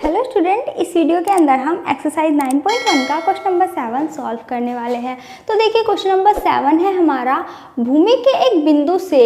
Hello student, इस video के अंदर हम एक्सरसाइज 9.1 का क्वेश्चन नंबर 7 सॉल्व करने वाले हैं। तो देखिए क्वेश्चन नंबर 7 है हमारा, भूमि के एक बिंदु से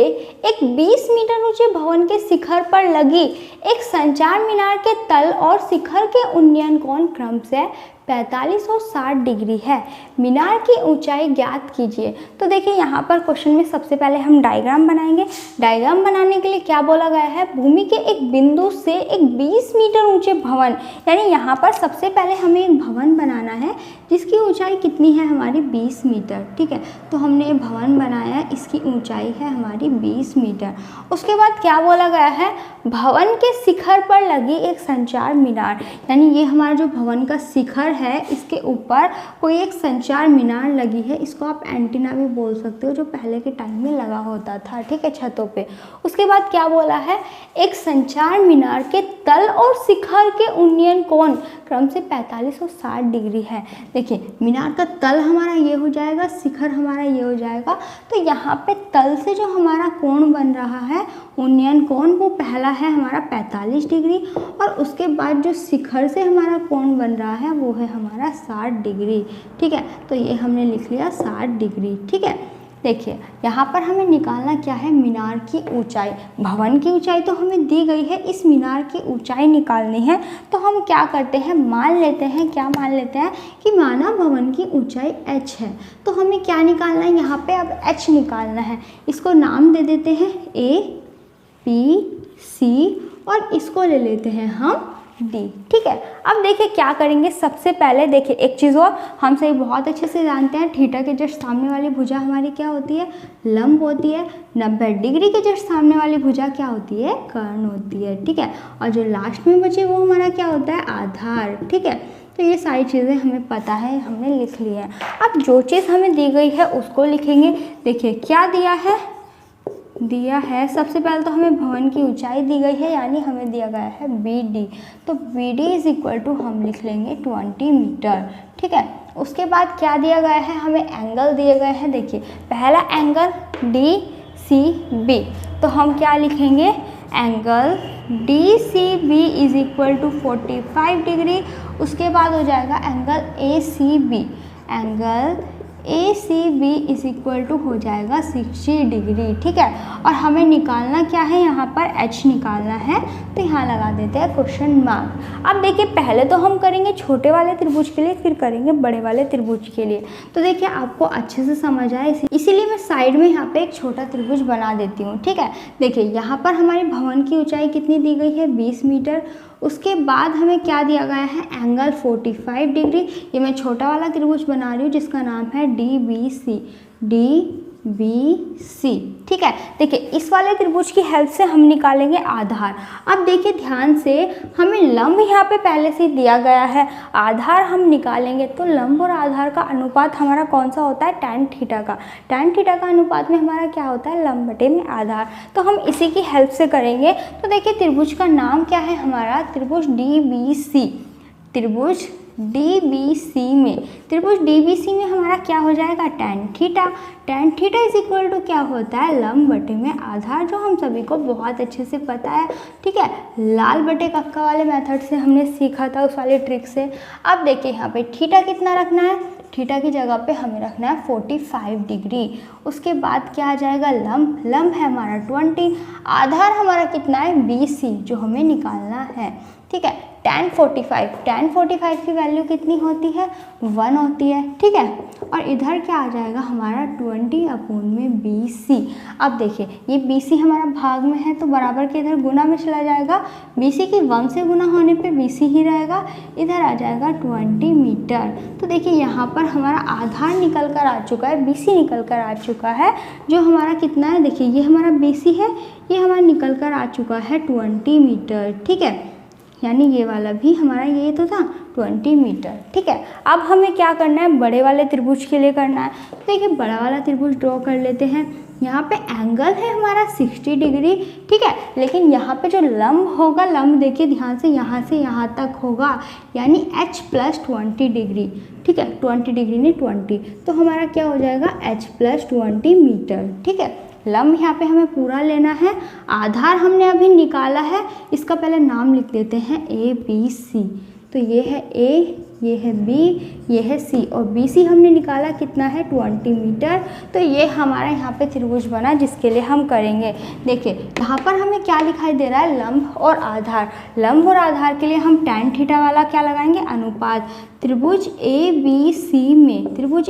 एक 20 मीटर ऊंचे भवन के शिखर पर लगी एक संचार मीनार के तल और शिखर के उन्नयन कोण क्रम से 45 और 60 डिग्री है। मीनार की ऊंचाई ज्ञात कीजिए। तो देखिए यहाँ पर क्वेश्चन में सबसे पहले हम डायग्राम बनाएंगे। डायग्राम बनाने के लिए क्या बोला गया है, भूमि के एक बिंदु से एक 20 मीटर ऊंचे भवन, यानी यहाँ पर सबसे पहले हमें एक भवन बनाना है जिसकी ऊंचाई कितनी है हमारी 20 मीटर। ठीक है, तो हमने ये भवन बनाया, इसकी ऊंचाई है हमारी 20 मीटर। उसके बाद क्या बोला गया है, भवन के शिखर पर लगी एक संचार मीनार, यानी ये हमारा जो भवन का शिखर है इसके ऊपर कोई एक संचार मीनार लगी है। इसको आप एंटीना भी बोल सकते हो, जो पहले के टाइम में लगा होता था, ठीक है, छतों पे। उसके बाद क्या बोला है, एक संचार मीनार के तल और शिखर के उन्नयन कोण क्रम से 45 और 60 डिग्री है। देखिए मीनार का तल हमारा ये हो जाएगा, शिखर हमारा ये हो जाएगा। तो यहाँ पे तल से जो हमारा कोण बन रहा है उन्नयन कोण, वो पहला है हमारा 45 डिग्री, और उसके बाद जो शिखर से हमारा कोण बन रहा है वो है हमारा 60 डिग्री। ठीक है, तो ये हमने लिख लिया 60 डिग्री। ठीक है, देखिए यहाँ पर हमें निकालना क्या है, मीनार की ऊंचाई। भवन की ऊंचाई तो हमें दी गई है, इस मीनार की ऊंचाई निकालनी है। तो हम क्या करते हैं, मान लेते हैं, क्या मान लेते हैं कि माना भवन की ऊंचाई h है। तो हमें क्या निकालना है, यहाँ पे अब h निकालना है। इसको नाम दे देते हैं A, B, C, और इसको ले लेते हैं हम D। ठीक है, अब देखिए क्या करेंगे, सबसे पहले देखिए एक चीज़ और हम सही बहुत अच्छे से जानते हैं, थीटा के जस्ट सामने वाली भुजा हमारी क्या होती है, लंब होती है। 90 डिग्री के जस्ट सामने वाली भुजा क्या होती है, कर्ण होती है। ठीक है, और जो लास्ट में बचे वो हमारा क्या होता है, आधार। ठीक है, तो ये सारी चीज़ें हमें पता है, हमने लिख लिया है। अब जो चीज़ हमें दी गई है उसको लिखेंगे। देखिए क्या दिया है सबसे पहले तो हमें भवन की ऊंचाई दी गई है, यानी हमें दिया गया है BD। तो BD इज इक्वल टू हम लिख लेंगे 20 मीटर। ठीक है, उसके बाद क्या दिया गया है, हमें एंगल दिए गए हैं। देखिए पहला एंगल DCB, तो हम क्या लिखेंगे, angle DCB is equal to 45 degree. उसके बाद हो जाएगा angle ACB, angle ACB is equal to हो जाएगा 60 डिग्री। ठीक है, और हमें निकालना क्या है, यहाँ पर h निकालना है, तो यहाँ लगा देते हैं क्वेश्चन मार्क। अब देखिए पहले तो हम करेंगे छोटे वाले त्रिभुज के लिए, फिर करेंगे बड़े वाले त्रिभुज के लिए। तो देखिए आपको अच्छे से समझ आए, इसीलिए मैं साइड में यहाँ पे एक छोटा त्रिभुज बना देती हूँ। ठीक है, देखिए यहाँ पर हमारी भवन की ऊंचाई कितनी दी गई है, 20 मीटर। उसके बाद हमें क्या दिया गया है, एंगल 45 डिग्री। ये मैं छोटा वाला त्रिभुज बना रही हूँ जिसका नाम है DBC। ठीक है, देखिए इस वाले त्रिभुज की हेल्प से हम निकालेंगे आधार। अब देखिए ध्यान से, हमें लंब यहाँ पे पहले से दिया गया है, आधार हम निकालेंगे। तो लंब और आधार का अनुपात हमारा कौन सा होता है, tan थीटा का। tan थीटा का अनुपात में हमारा क्या होता है, लंब बटे में आधार। तो हम इसी की हेल्प से करेंगे। तो देखिए त्रिभुज का नाम क्या है हमारा, त्रिभुज DBC। त्रिभुज DBC में हमारा क्या हो जाएगा, tan theta. tan theta is equal to क्या होता है, लंब बटे में आधार, जो हम सभी को बहुत अच्छे से पता है। ठीक है, लाल बटे कक्का वाले मेथड से हमने सीखा था, उस वाले ट्रिक से। अब देखिए यहाँ पे थीटा कितना रखना है, थीटा की जगह पे हमें रखना है 45 डिग्री। उसके बाद क्या आ जाएगा, लंब है हमारा 20, आधार हमारा कितना है, BC, जो हमें निकालना है। ठीक है, tan 45 की वैल्यू कितनी होती है, 1 होती है। ठीक है, और इधर क्या आ जाएगा हमारा 20/BC। अब देखिए ये BC हमारा भाग में है, तो बराबर के इधर गुना में चला जाएगा। BC की 1 से गुना होने पे BC ही रहेगा, इधर आ जाएगा 20 मीटर। तो देखिए यहाँ पर हमारा आधार निकल कर आ चुका है, BC निकल कर आ चुका है, जो हमारा कितना है, देखिए ये हमारा BC है, ये हमारा निकल कर आ चुका है 20 मीटर। ठीक है, यानी ये वाला भी हमारा ये तो था 20 मीटर। ठीक है, अब हमें क्या करना है, बड़े वाले त्रिभुज के लिए करना है। तो देखिए बड़ा वाला त्रिभुज ड्रॉ कर लेते हैं। यहाँ पे एंगल है हमारा 60 डिग्री। ठीक है, लेकिन यहाँ पे जो लंब होगा, लंब देखिए ध्यान से यहाँ तक होगा, यानी h + 20 डिग्री। ठीक है, 20 डिग्री नहीं 20, तो हमारा क्या हो जाएगा, h + 20 मीटर। ठीक है, लंब यहाँ पे हमें पूरा लेना है, आधार हमने अभी निकाला है, इसका पहले नाम लिख देते हैं ABC। तो ये है A, ये है B, ये है C और BC हमने निकाला कितना है 20 मीटर। तो ये हमारा यहाँ पे त्रिभुज बना जिसके लिए हम करेंगे। देखिए यहाँ पर हमें क्या दिखाई दे रहा है, लंब और आधार। लंब और आधार के लिए हम tan थीटा वाला क्या लगाएंगे, अनुपात। त्रिभुज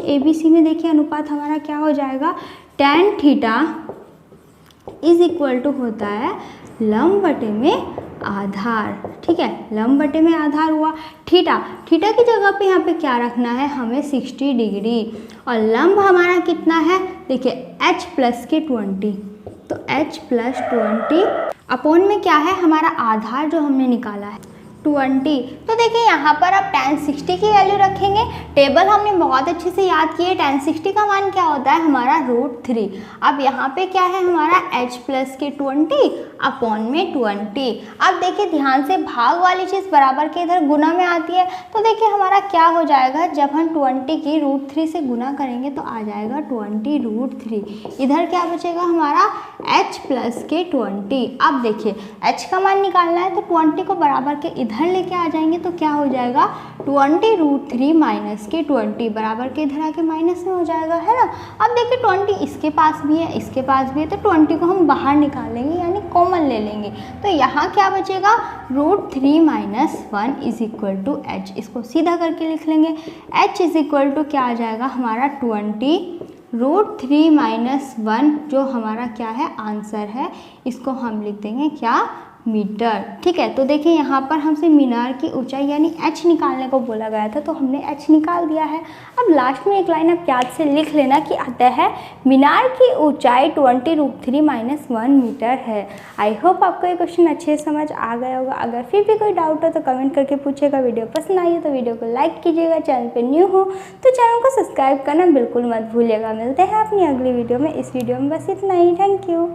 ABC में देखिए अनुपात हमारा क्या हो जाएगा, tan theta is equal to होता है लंब बटे में आधार। ठीक है, लंब बटे में आधार हुआ। थीटा की जगह पे यहाँ पे क्या रखना है हमें 60 डिग्री और लंब हमारा कितना है, देखिए h प्लस के 20। तो h प्लस 20 अपॉन में क्या है हमारा आधार जो हमने निकाला है 20। तो देखिए यहाँ पर अब tan 60 की वैल्यू रखेंगे। टेबल हमने बहुत अच्छे से याद किए। tan 60 का मान क्या होता है हमारा √3। अब यहाँ पे क्या है हमारा h प्लस के 20 अपॉन में 20। अब देखिए ध्यान से, भाग वाली चीज़ बराबर के इधर गुना में आती है। तो देखिए हमारा क्या हो जाएगा, जब हम 20 की √3 से गुना करेंगे तो आ जाएगा 20√3। इधर क्या बचेगा हमारा h प्लस के 20। अब देखिए h का मान निकालना है तो 20 को बराबर के इधर लेके आ जाएंगे तो क्या हो जाएगा 20√3 माइनस के 20 बराबर के इधर आके माइनस में हो जाएगा, है ना। अब देखिए 20 इसके पास भी है, इसके पास भी है, तो 20 को हम बाहर निकालेंगे यानी कॉमन ले लेंगे। तो यहाँ क्या बचेगा √3 minus 1 is equal to h। इसको सीधा करके लिख लेंगे। h इज इक्वल टू क्या आ जाएगा हमारा 20√3 माइनस 1 जो हमारा क्या है आंसर है, इसको हम लिख देंगे क्या, मीटर। ठीक है, तो देखिए यहाँ पर हमसे मीनार की ऊंचाई यानी h निकालने को बोला गया था तो हमने h निकाल दिया है। अब लास्ट में एक लाइन आप याद से लिख लेना कि आता है मीनार की ऊंचाई 20√3 माइनस 1 मीटर है। आई होप आपको ये क्वेश्चन अच्छे से समझ आ गया होगा। अगर फिर भी कोई डाउट हो तो कमेंट करके पूछेगा। वीडियो पसंद आई हो तो वीडियो को लाइक कीजिएगा। चैनल पर न्यू हो तो चैनल को सब्सक्राइब करना बिल्कुल मत भूलिएगा। मिलते हैं अपनी अगली वीडियो में। इस वीडियो में बस इतना ही। Thank you.